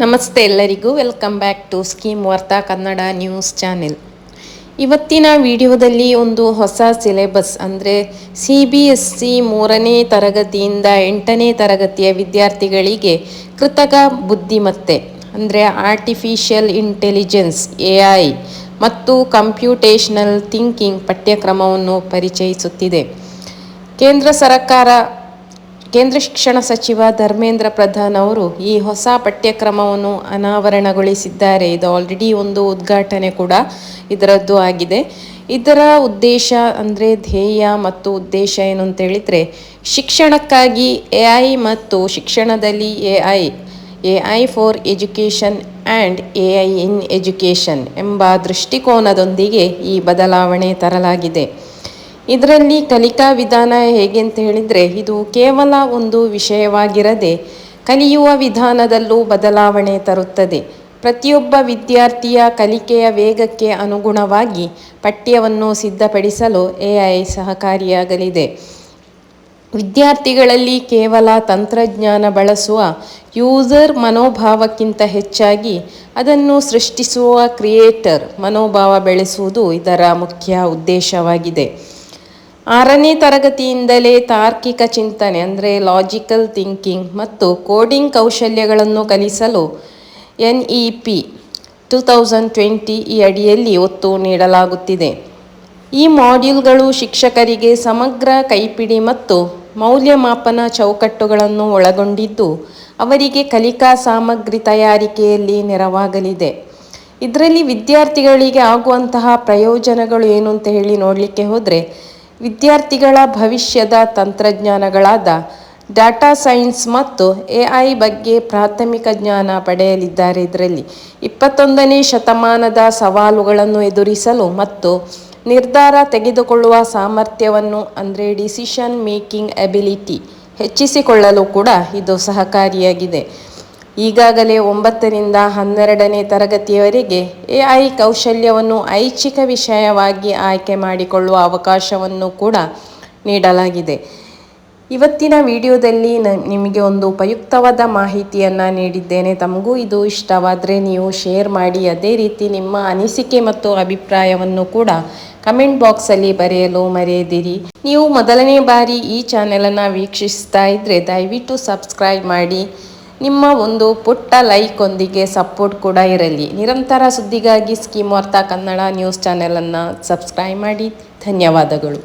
ನಮಸ್ತೆ ಎಲ್ಲರಿಗೂ welcome back to scheme ವಾರ್ತಾ ಕನ್ನಡ ನ್ಯೂಸ್ ಚಾನೆಲ್. ಇವತ್ತಿನ ವಿಡಿಯೋದಲ್ಲಿ ಒಂದು ಹೊಸ ಸಿಲೆಬಸ್ ಅಂದರೆ CBSE 3ನೇ ತರಗತಿಯಿಂದ 8ನೇ ತರಗತಿಯ ವಿದ್ಯಾರ್ಥಿಗಳಿಗೆ ಕೃತಕ ಬುದ್ಧಿಮತ್ತೆ ಅಂದರೆ ಆರ್ಟಿಫಿಷಿಯಲ್ ಇಂಟೆಲಿಜೆನ್ಸ್ AI ಮತ್ತು ಕಂಪ್ಯೂಟೇಷನಲ್ ಥಿಂಕಿಂಗ್ ಪಠ್ಯಕ್ರಮವನ್ನು ಪರಿಚಯಿಸುತ್ತಿದೆ. ಕೇಂದ್ರ ಶಿಕ್ಷಣ ಸಚಿವ ಧರ್ಮೇಂದ್ರ ಪ್ರಧಾನ್ ಅವರು ಈ ಹೊಸ ಪಠ್ಯಕ್ರಮವನ್ನು ಅನಾವರಣಗೊಳಿಸಿದ್ದಾರೆ. ಇದು ಆಲ್ರೆಡಿ ಒಂದು ಉದ್ಘಾಟನೆ ಕೂಡ ಇದರದ್ದು ಆಗಿದೆ. ಇದರ ಉದ್ದೇಶ ಅಂದರೆ ಧ್ಯೇಯ ಮತ್ತು ಉದ್ದೇಶ ಏನು ಅಂತ ಹೇಳಿದರೆ, ಶಿಕ್ಷಣಕ್ಕಾಗಿ AI ಮತ್ತು ಶಿಕ್ಷಣದಲ್ಲಿ AI for education and AI in education ಎಂಬ ದೃಷ್ಟಿಕೋನದೊಂದಿಗೆ ಈ ಬದಲಾವಣೆ ತರಲಾಗಿದೆ. ಇದರಲ್ಲಿ ಕಲಿಕಾ ವಿಧಾನ ಹೇಗೆ ಅಂತ ಹೇಳಿದರೆ, ಇದು ಕೇವಲ ಒಂದು ವಿಷಯವಾಗಿರದೆ ಕಲಿಯುವ ವಿಧಾನದಲ್ಲೂ ಬದಲಾವಣೆ ತರುತ್ತದೆ. ಪ್ರತಿಯೊಬ್ಬ ವಿದ್ಯಾರ್ಥಿಯ ಕಲಿಕೆಯ ವೇಗಕ್ಕೆ ಅನುಗುಣವಾಗಿ ಪಠ್ಯವನ್ನು ಸಿದ್ಧಪಡಿಸಲು AI ಸಹಕಾರಿಯಾಗಲಿದೆ. ವಿದ್ಯಾರ್ಥಿಗಳಲ್ಲಿ ಕೇವಲ ತಂತ್ರಜ್ಞಾನ ಬಳಸುವ ಯೂಸರ್ ಮನೋಭಾವಕ್ಕಿಂತ ಹೆಚ್ಚಾಗಿ ಅದನ್ನು ಸೃಷ್ಟಿಸುವ ಕ್ರಿಯೇಟರ್ ಮನೋಭಾವ ಬೆಳೆಸುವುದು ಇದರ ಮುಖ್ಯ ಉದ್ದೇಶವಾಗಿದೆ. 6ನೇ ತರಗತಿಯಿಂದಲೇ ತಾರ್ಕಿಕ ಚಿಂತನೆ ಅಂದರೆ ಲಾಜಿಕಲ್ ಥಿಂಕಿಂಗ್ ಮತ್ತು ಕೋಡಿಂಗ್ ಕೌಶಲ್ಯಗಳನ್ನು ಕಲಿಸಲು NEP 2020 ಈ ಅಡಿಯಲ್ಲಿ ಒತ್ತು ನೀಡಲಾಗುತ್ತಿದೆ. ಈ ಮಾಡ್ಯೂಲ್ಗಳು ಶಿಕ್ಷಕರಿಗೆ ಸಮಗ್ರ ಕೈಪಿಡಿ ಮತ್ತು ಮೌಲ್ಯಮಾಪನ ಚೌಕಟ್ಟುಗಳನ್ನು ಒಳಗೊಂಡಿದ್ದು, ಅವರಿಗೆ ಕಲಿಕಾ ಸಾಮಗ್ರಿ ತಯಾರಿಕೆಯಲ್ಲಿ ನೆರವಾಗಲಿದೆ. ಇದರಲ್ಲಿ ವಿದ್ಯಾರ್ಥಿಗಳಿಗೆ ಆಗುವಂತಹ ಪ್ರಯೋಜನಗಳು ಏನು ಅಂತ ಹೇಳಿ ನೋಡಲಿಕ್ಕೆ ಹೋದರೆ, ವಿದ್ಯಾರ್ಥಿಗಳ ಭವಿಷ್ಯದ ತಂತ್ರಜ್ಞಾನಗಳಾದ ಡಾಟಾ ಸೈನ್ಸ್ ಮತ್ತು AI ಬಗ್ಗೆ ಪ್ರಾಥಮಿಕ ಜ್ಞಾನ ಪಡೆಯಲಿದ್ದಾರೆ. ಇದರಲ್ಲಿ 21ನೇ ಶತಮಾನದ ಸವಾಲುಗಳನ್ನು ಎದುರಿಸಲು ಮತ್ತು ನಿರ್ಧಾರ ತೆಗೆದುಕೊಳ್ಳುವ ಸಾಮರ್ಥ್ಯವನ್ನು ಅಂದರೆ ಡಿಸಿಷನ್ ಮೇಕಿಂಗ್ ಎಬಿಲಿಟಿ ಹೆಚ್ಚಿಸಿಕೊಳ್ಳಲು ಕೂಡ ಇದು ಸಹಕಾರಿಯಾಗಿದೆ. ಈಗಾಗಲೇ 9ರಿಂದ 12ನೇ ತರಗತಿಯವರೆಗೆ AI ಕೌಶಲ್ಯವನ್ನು ಐಚ್ಛಿಕ ವಿಷಯವಾಗಿ ಆಯ್ಕೆ ಮಾಡಿಕೊಳ್ಳುವ ಅವಕಾಶವನ್ನು ಕೂಡ ನೀಡಲಾಗಿದೆ. ಇವತ್ತಿನ ವಿಡಿಯೋದಲ್ಲಿ ನಿಮಗೆ ಒಂದು ಉಪಯುಕ್ತವಾದ ಮಾಹಿತಿಯನ್ನು ನೀಡಿದ್ದೇನೆ. ತಮಗೂ ಇದು ಇಷ್ಟವಾದರೆ ನೀವು ಶೇರ್ ಮಾಡಿ, ಅದೇ ರೀತಿ ನಿಮ್ಮ ಅನಿಸಿಕೆ ಮತ್ತು ಅಭಿಪ್ರಾಯವನ್ನು ಕೂಡ ಕಮೆಂಟ್ ಬಾಕ್ಸಲ್ಲಿ ಬರೆಯಲು ಮರೆಯದಿರಿ. ನೀವು ಮೊದಲನೇ ಬಾರಿ ಈ ಚಾನೆಲನ್ನು ವೀಕ್ಷಿಸ್ತಾ ಇದ್ದರೆ ದಯವಿಟ್ಟು ಸಬ್ಸ್ಕ್ರೈಬ್ ಮಾಡಿ. ನಿಮ್ಮ ಒಂದು ಪುಟ್ಟ ಲೈಕ್ ಒಂದಿಗೆ ಸಪೋರ್ಟ್ ಕೂಡ ಇರಲಿ. ನಿರಂತರ ಸುದ್ದಿಗಾಗಿ ಸ್ಕೀಮ್ ವಾರ್ತಾ ಕನ್ನಡ ನ್ಯೂಸ್ ಚಾನೆಲನ್ನು ಸಬ್ಸ್ಕ್ರೈಬ್ ಮಾಡಿ. ಧನ್ಯವಾದಗಳು.